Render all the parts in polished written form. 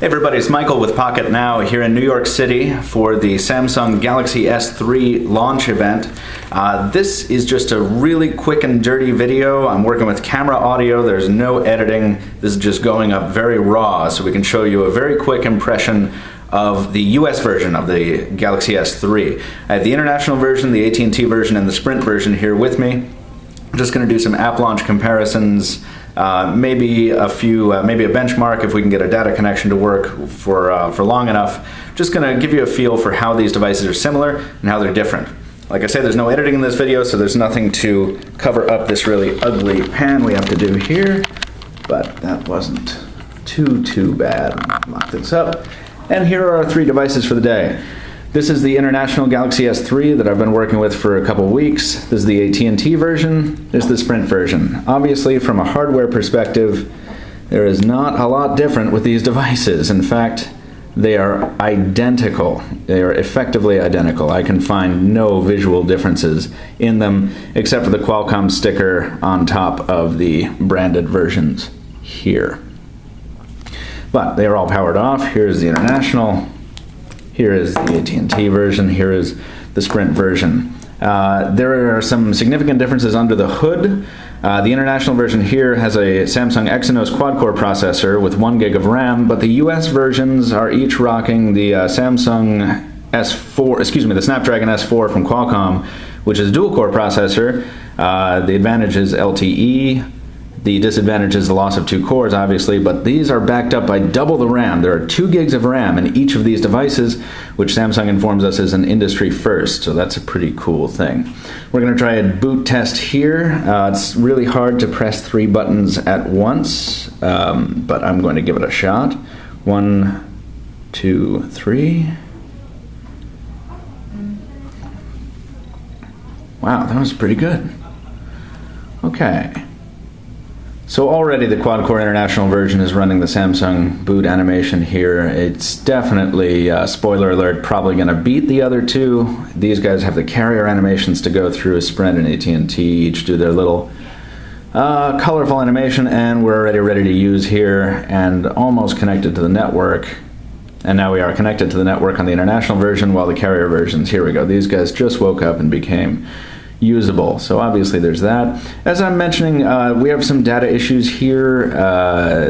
Hey everybody, it's Michael with Pocketnow here in New York City for the Samsung Galaxy S3 launch event. This is just a really quick and dirty video. I'm working with camera audio, there's no editing. This is just going up very raw, so we can show you a very quick impression of the US version of the Galaxy S3. I have the international version, the AT&T version, and the Sprint version here with me. I'm just going to do some app launch comparisons. Maybe a benchmark if we can get a data connection to work for long enough. Just going to give you a feel for how these devices are similar and how they're different. Like I said, there's no editing in this video, so there's nothing to cover up this really ugly pan we have to do here, but that wasn't too bad. Lock this up. And here are our three devices for the day. This is the international Galaxy S3 that I've been working with for a couple weeks. This is the AT&T version. This is the Sprint version. Obviously, from a hardware perspective, there is not a lot different with these devices. In fact, they are identical. They are effectively identical. I can find no visual differences in them except for the Qualcomm sticker on top of the branded versions here. But they are all powered off. Here's the international. Here is the AT&T version, here is the Sprint version. There are some significant differences under the hood. The international version here has a Samsung Exynos quad-core processor with 1 gig of RAM, but the US versions are each rocking the the Snapdragon S4 from Qualcomm, which is a dual-core processor. The advantage is LTE. The disadvantage is the loss of 2 cores, obviously, but these are backed up by double the RAM. There are 2 gigs of RAM in each of these devices, which Samsung informs us is an industry first, so that's a pretty cool thing. We're going to try a boot test here. It's really hard to press 3 buttons at once, but I'm going to give it a shot. 1, 2, 3. Wow, that was pretty good. Okay. So already the quad-core international version is running the Samsung boot animation here. It's definitely, spoiler alert, probably going to beat the other two. These guys have the carrier animations to go through. Sprint and AT&T each do their little colorful animation, and we're already ready to use here and almost connected to the network. And now we are connected to the network on the international version, while the carrier versions, here we go. These guys just woke up and became usable. So obviously there's that. As I'm mentioning, we have some data issues here.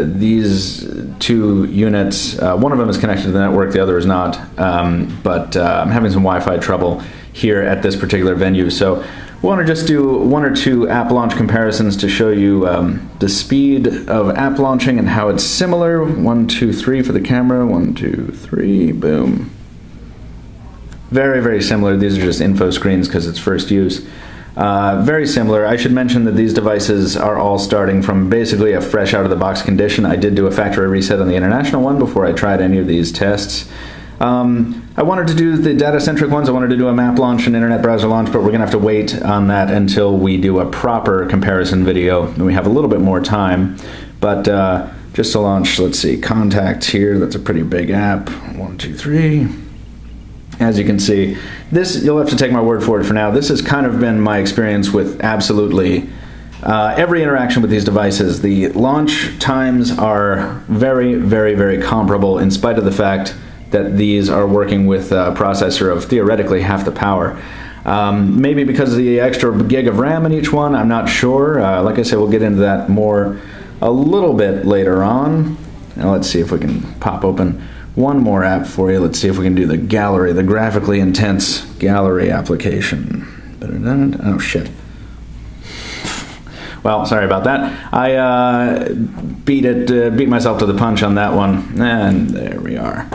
These two units, one of them is connected to the network, the other is not, but I'm having some Wi-Fi trouble here at this particular venue. So we want to just do 1 or 2 app launch comparisons to show you the speed of app launching and how it's similar. 1, 2, 3 for the camera. 1, 2, 3, boom. Very similar. These are just info screens because it's first use. Very similar. I should mention that these devices are all starting from basically a fresh out of the box condition. I did do a factory reset on the international one before I tried any of these tests. I wanted to do the data-centric ones. I wanted to do a map launch and internet browser launch, but we're going to have to wait on that until we do a proper comparison video and we have a little bit more time. But just to launch, let's see, contacts here. That's a pretty big app. 1, 2, 3. As you can see, this, you'll have to take my word for it for now. This has kind of been my experience with absolutely every interaction with these devices. The launch times are very comparable in spite of the fact that these are working with a processor of theoretically half the power. Maybe because of the extra gig of RAM in each one, I'm not sure. Like I said, we'll get into that more a little bit later on. Now let's see if we can pop open one more app for you. Let's see if we can do the gallery, the graphically intense gallery application. Oh shit. Well, sorry about that. I beat myself to the punch on that one, and there we are.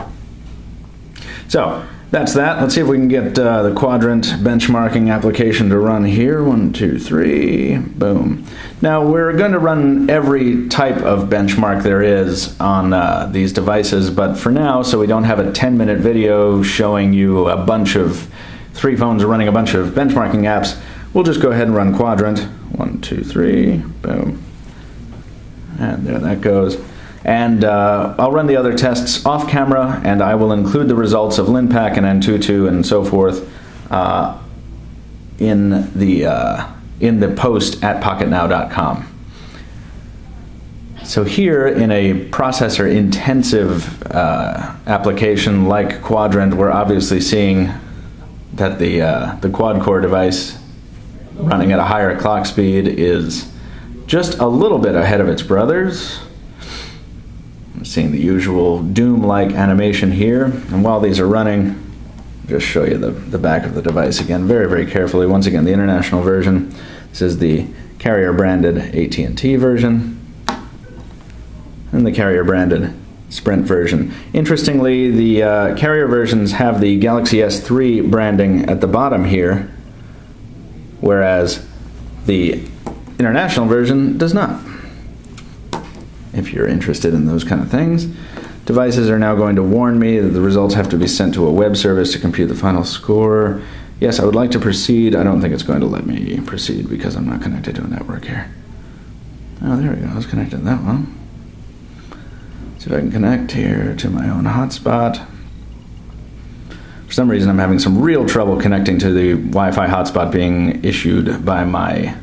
So that's that. Let's see if we can get the quadrant benchmarking application to run here. 1, 2, 3, boom. Now we're going to run every type of benchmark there is on these devices, but for now, so we don't have a 10-minute video showing you a bunch of 3 phones running a bunch of benchmarking apps, we'll just go ahead and run quadrant. 1, 2, 3, boom. And there that goes. And I'll run the other tests off camera, and I will include the results of Linpack and Antutu and so forth in the post at pocketnow.com. So here in a processor-intensive application like Quadrant, we're obviously seeing that the quad-core device running at a higher clock speed is just a little bit ahead of its brothers. I'm seeing the usual Doom-like animation here, and while these are running, I'll just show you the back of the device again very, very carefully. Once again, the international version. This is the carrier-branded AT&T version, and the carrier-branded Sprint version. Interestingly, the carrier versions have the Galaxy S3 branding at the bottom here, whereas the international version does not. If you're interested in those kind of things, devices are now going to warn me that the results have to be sent to a web service to compute the final score. Yes, I would like to proceed. I don't think it's going to let me proceed because I'm not connected to a network here. Oh, there we go. I was connected to that one. See if I can connect here to my own hotspot. For some reason, I'm having some real trouble connecting to the Wi-Fi hotspot being issued by my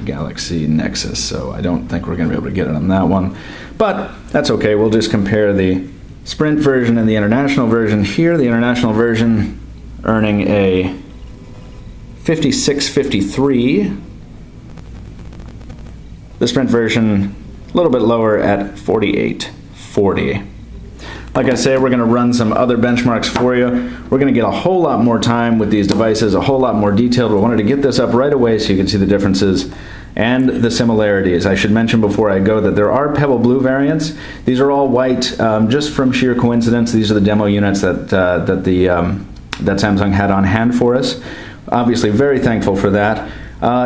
Galaxy Nexus, so I don't think we're going to be able to get it on that one. But that's okay. We'll just compare the Sprint version and the international version. Here, the international version earning a 5653. The Sprint version a little bit lower at 4840. Like I say, we're going to run some other benchmarks for you. We're going to get a whole lot more time with these devices, a whole lot more detailed. We wanted to get this up right away so you can see the differences and the similarities. I should mention before I go that there are Pebble Blue variants. These are all white, just from sheer coincidence. These are the demo units that Samsung had on hand for us. Obviously, very thankful for that.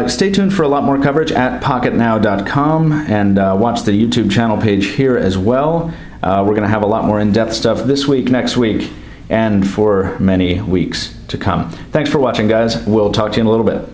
Stay tuned for a lot more coverage at Pocketnow.com, and watch the YouTube channel page here as well. We're going to have a lot more in-depth stuff this week, next week, and for many weeks to come. Thanks for watching, guys. We'll talk to you in a little bit.